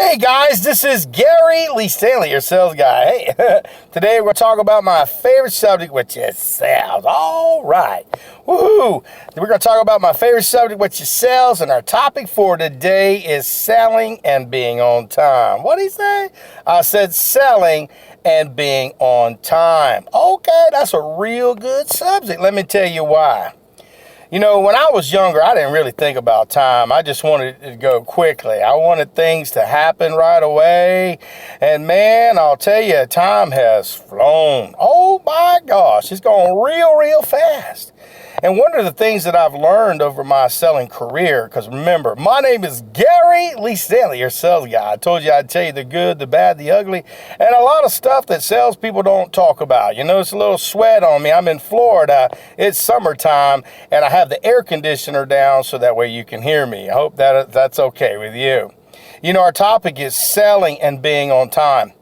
Hey guys, this is Gary Stanley, your sales guy. Hey, today we're going to talk about my favorite subject, which is sales. All right, woohoo! We're going to talk about my favorite subject, which is sales, and our topic for today is selling and being on time. What did he say? I said selling and being on time. Okay, that's a real good subject. Let me tell you why. You know, when I was younger, I didn't really think about time. I just wanted it to go quickly. I wanted things to happen right away. And man, I'll tell you, time has flown. Oh my gosh, it's going real fast. And one of the things that I've learned over my selling career, because remember, my name is Gary Stanley, your sales guy. I told you I'd tell you the good, the bad, the ugly, and a lot of stuff that salespeople don't talk about. You notice a little sweat on me. I'm in Florida. It's summertime, and I have the air conditioner down so that way you can hear me. I hope that's okay with you. You know, our topic is selling and being on time.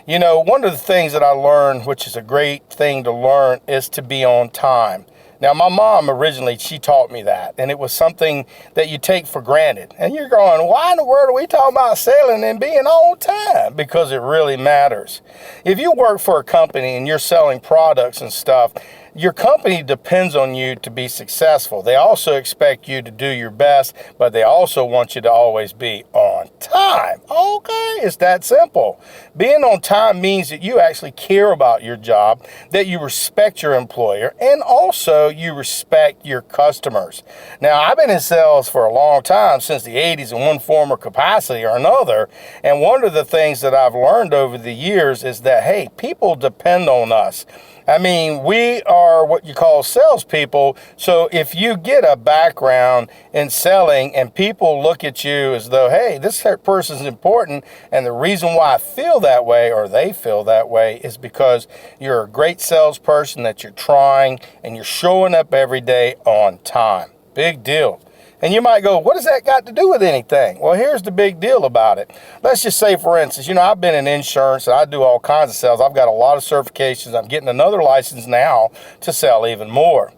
You know, one of the things that I learned, which is a great thing to learn, is to be on time. Now, my mom originally, she taught me that, and it was something that you take for granted. And you're going, why in the world are we talking about selling and being on time? Because it really matters. If you work for a company and you're selling products and stuff, your company depends on you to be successful. They also expect you to do your best, but they also want you to always be on time. Okay, it's that simple. Being on time means that you actually care about your job, that you respect your employer, and also you respect your customers. Now, I've been in sales for a long time, since the 80s, in one form or capacity or another, and one of the things that I've learned over the years is that, hey, people depend on us. I mean, we are what you call salespeople, so if you get a background in selling and people look at you as though, hey, this person's important, and the reason why I feel that way, or they feel that way, is because you're a great salesperson, that you're trying, and you're showing up every day on time. Big deal. And you might go, what has that got to do with anything? Well, here's the big deal about it. Let's just say, for instance, you know, I've been in insurance and I do all kinds of sales. I've got a lot of certifications. I'm getting another license now to sell even more.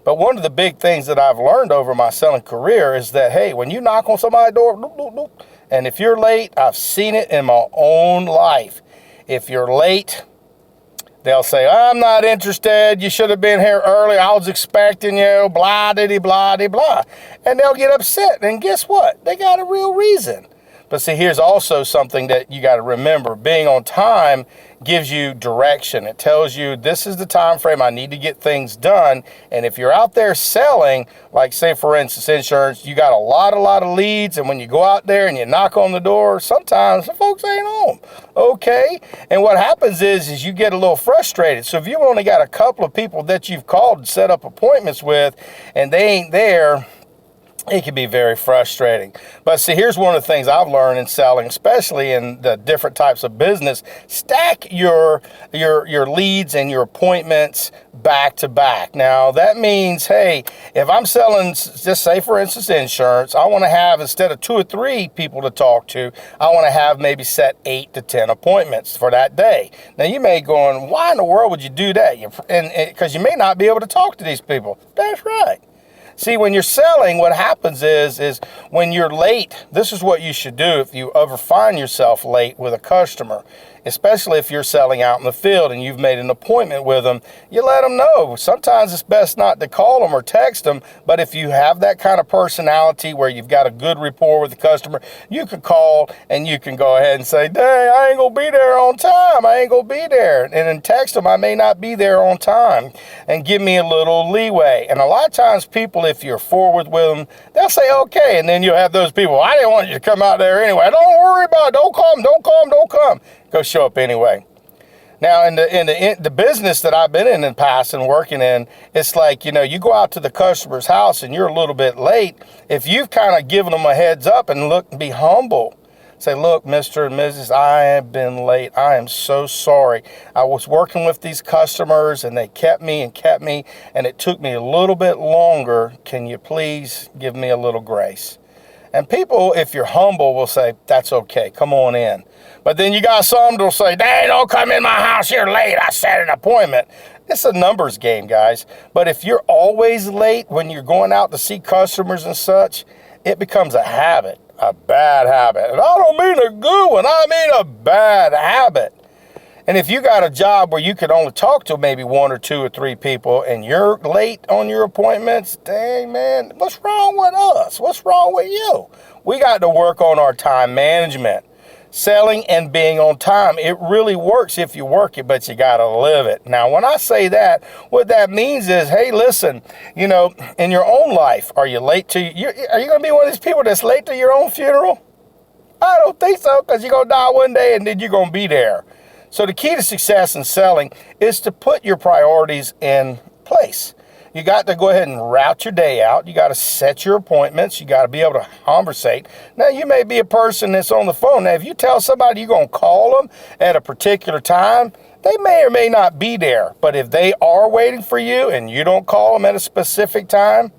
But one of the big things that I've learned over my selling career is that, hey, when you knock on somebody's door, doop, doop, doop, and if you're late, I've seen it in my own life. If you're late, they'll say, I'm not interested. You should have been here early. I was expecting you, blah, diddy, blah, diddy, blah. And they'll get upset. And guess what? They got a real reason. But see, here's also something that you got to remember. Being on time gives you direction. It tells you this is the time frame I need to get things done. And if you're out there selling, like say for instance insurance, you got a lot of leads, and when you go out there and you knock on the door, sometimes the folks ain't home. Okay, and what happens is you get a little frustrated. So if you've only got a couple of people that you've called and set up appointments with, and they ain't there, it can be very frustrating. But see, here's one of the things I've learned in selling, especially in the different types of business. Stack your leads and your appointments back to back. Now, that means, hey, if I'm selling, just say, for instance, insurance, I want to have, instead of 2 or 3 people to talk to, I want to have maybe set 8 to 10 appointments for that day. Now, you may go on, why in the world would you do that? Because you may not be able to talk to these people. That's right. See, when you're selling, what happens is when you're late, this is what you should do if you ever find yourself late with a customer, especially if you're selling out in the field and you've made an appointment with them. You let them know. Sometimes it's best not to call them or text them, but if you have that kind of personality where you've got a good rapport with the customer, you can call and you can go ahead and say, dang, I ain't going to be there on time. I ain't going to be there. And then text them, I may not be there on time, and give me a little leeway. And a lot of times people, if you're forward with them, they'll say, okay. And then you'll have those people, I didn't want you to come out there anyway. Don't worry about it. Don't come. Go show up anyway. Now, in the business that I've been in the past and working in, it's like, you know, you go out to the customer's house and you're a little bit late. If you've kind of given them a heads up and look and be humble, say, look, Mr. and Mrs., I have been late. I am so sorry. I was working with these customers and they kept me, and it took me a little bit longer. Can you please give me a little grace? And people, if you're humble, will say, that's okay, come on in. But then you got some that'll say, dang, don't come in my house, you're late, I set an appointment. It's a numbers game, guys. But if you're always late when you're going out to see customers and such, it becomes a habit. a bad habit. And I don't mean a good one, I mean a bad habit. And if you got a job where you could only talk to maybe 1 or 2 or 3 people and you're late on your appointments, dang man, what's wrong with us? What's wrong with you? We got to work on our time management. Selling and being on time, it really works if you work it, but you got to live it. Now, when I say that, what that means is, hey, listen, you know, in your own life, are you late to, are you going to be one of these people that's late to your own funeral? I don't think so, because you're going to die one day and then you're going to be there. So the key to success in selling is to put your priorities in place. You got to go ahead and route your day out. You got to set your appointments. You got to be able to conversate. Now, you may be a person that's on the phone. Now, if you tell somebody you're going to call them at a particular time, they may or may not be there. But if they are waiting for you and you don't call them at a specific time,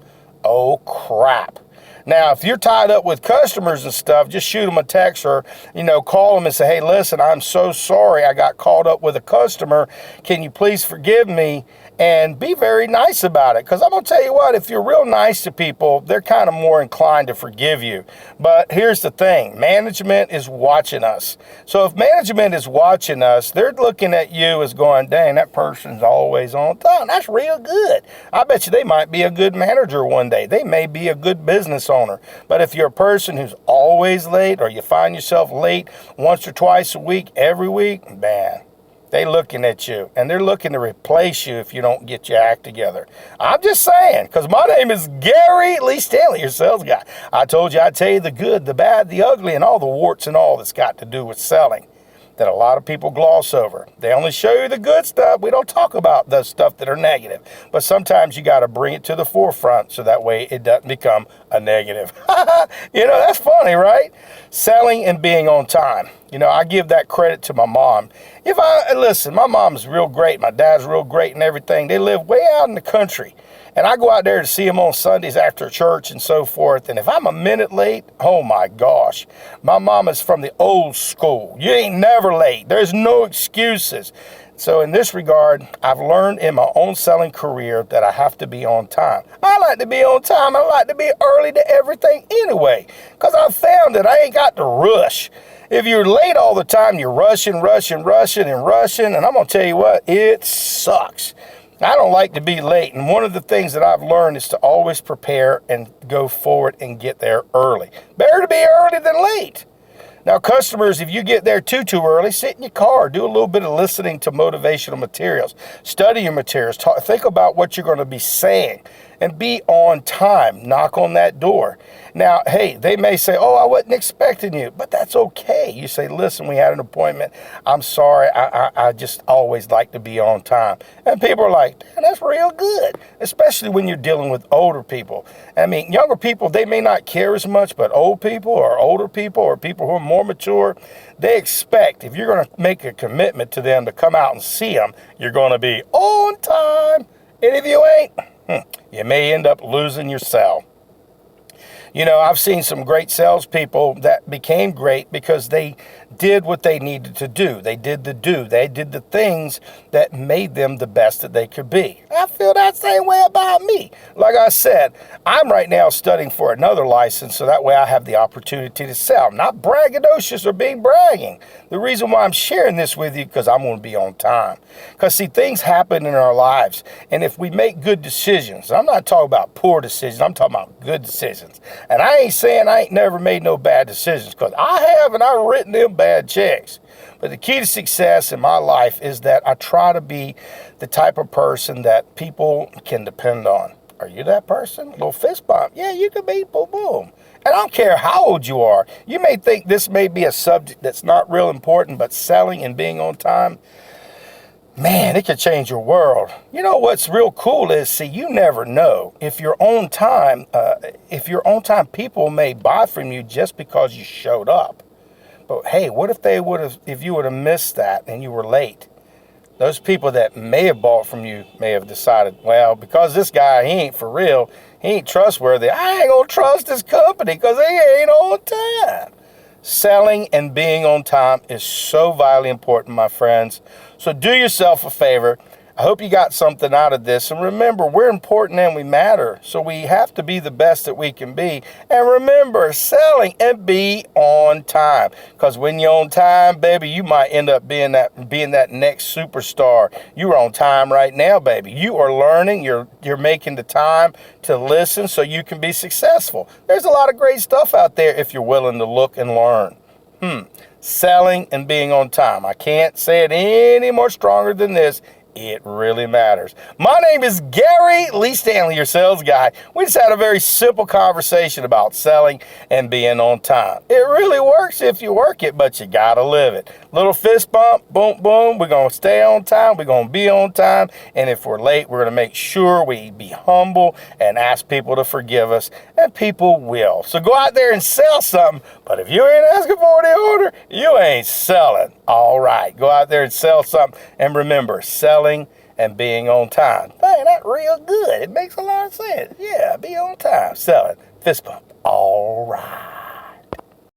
oh, crap. Now, if you're tied up with customers and stuff, just shoot them a text or, you know, call them and say, hey, listen, I'm so sorry I got caught up with a customer. Can you please forgive me? And be very nice about it. Because I'm going to tell you what, if you're real nice to people, they're kind of more inclined to forgive you. But here's the thing. Management is watching us. So if management is watching us, they're looking at you as going, dang, that person's always on time. That's real good. I bet you they might be a good manager one day. They may be a good business owner. But if you're a person who's always late or you find yourself late once or twice a week, every week, man, they looking at you, and they're looking to replace you if you don't get your act together. I'm just saying, because my name is Gary Lee Stanley, your sales guy. I told you I'd tell you the good, the bad, the ugly, and all the warts and all that's got to do with selling that a lot of people gloss over. They only show you the good stuff. We don't talk about the stuff that are negative. But sometimes you got to bring it to the forefront so that way it doesn't become a negative. You know, that's funny, right? Selling and being on time. You know, I give that credit to my mom. Listen, my mom's real great. My dad's real great and everything. They live way out in the country. And I go out there to see them on Sundays after church and so forth. And if I'm a minute late, oh my gosh. My mom is from the old school. You ain't never late. There's no excuses. So in this regard, I've learned in my own selling career that I have to be on time. I like to be on time. I like to be early to everything anyway. Because I've found that I ain't got to rush. If you're late all the time, you're rushing. And I'm going to tell you what, it sucks. I don't like to be late, and one of the things that I've learned is to always prepare and go forward and get there early. Better to be early than late. Now, customers, if you get there too early, sit in your car, do a little bit of listening to motivational materials, study your materials, think about what you're going to be saying, and be on time. Knock on that door. Now, hey, they may say, oh, I wasn't expecting you, but that's okay. You say, listen, we had an appointment. I'm sorry. I just always like to be on time. And people are like, damn, that's real good, especially when you're dealing with older people. I mean, younger people, they may not care as much, but old people or older people or people who are more mature, they expect if you're going to make a commitment to them to come out and see them, you're going to be on time. And if you ain't, you may end up losing your sale. You know, I've seen some great salespeople that became great because they did what they needed to do. They did the things that made them the best that they could be. I feel that same way about me. Like I said, I'm right now studying for another license so that way I have the opportunity to sell. Not braggadocious or being bragging. The reason why I'm sharing this with you because I'm going to be on time. Because see, things happen in our lives. And if we make good decisions, I'm not talking about poor decisions, I'm talking about good decisions. And I ain't saying I ain't never made no bad decisions because I have, and I've written them bad checks. But the key to success in my life is that I try to be the type of person that people can depend on. Are you that person? Little fist bump. Yeah, you can be. Boom, boom. And I don't care how old you are. You may think this may be a subject that's not real important, but selling and being on time, man, it could change your world. You know what's real cool is, see, you never know. If you're on time, people may buy from you just because you showed up. But hey, what if you would have missed that and you were late? Those people that may have bought from you may have decided, well, because this guy, he ain't for real, he ain't trustworthy, I ain't gonna trust this company because he ain't on time. Selling and being on time is so vitally important, my friends. So do yourself a favor. I hope you got something out of this. And remember, we're important and we matter. So we have to be the best that we can be. And remember, selling and be on time. Because when you're on time, baby, you might end up being that next superstar. You're on time right now, baby. You are learning. You're making the time to listen so you can be successful. There's a lot of great stuff out there if you're willing to look and learn. Selling and being on time. I can't say it any more stronger than this. It really matters. My name is Gary Lee Stanley, your sales guy. We just had a very simple conversation about selling and being on time. It really works if you work it, but you gotta live it. Little fist bump, boom, boom. We're gonna stay on time. We're gonna be on time. And if we're late, we're gonna make sure we be humble and ask people to forgive us, and people will. So go out there and sell something, but if you ain't asking for the order, you ain't selling. All right, go out there and sell something. And remember, selling and being on time. Man, that's real good. It makes a lot of sense. Yeah, be on time. Selling. Fist bump. All right.